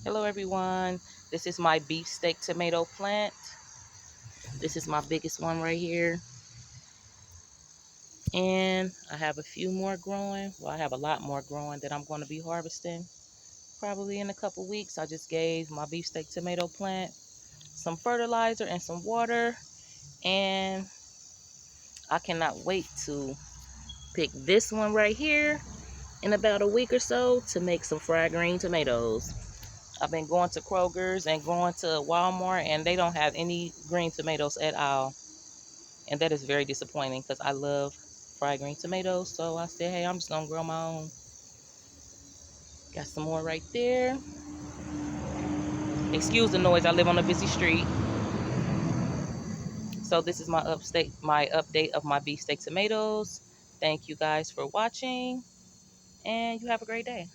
Hello everyone, this is my beefsteak tomato plant. This is my biggest one right here. And I have a few more growing. Well, I have a lot more growing that I'm going to be harvesting probably in a couple weeks. I just gave my beefsteak tomato plant some fertilizer and some water. And I cannot wait to pick this one right here in about a week or so to make some fried green tomatoes. I've been going to Kroger's and going to Walmart, and they don't have any green tomatoes at all. And that is very disappointing because I love fried green tomatoes. So I said, hey, I'm just going to grow my own. Got some more right there. Excuse the noise. I live on a busy street. So this is my update of my beefsteak tomatoes. Thank you guys for watching, and you have a great day.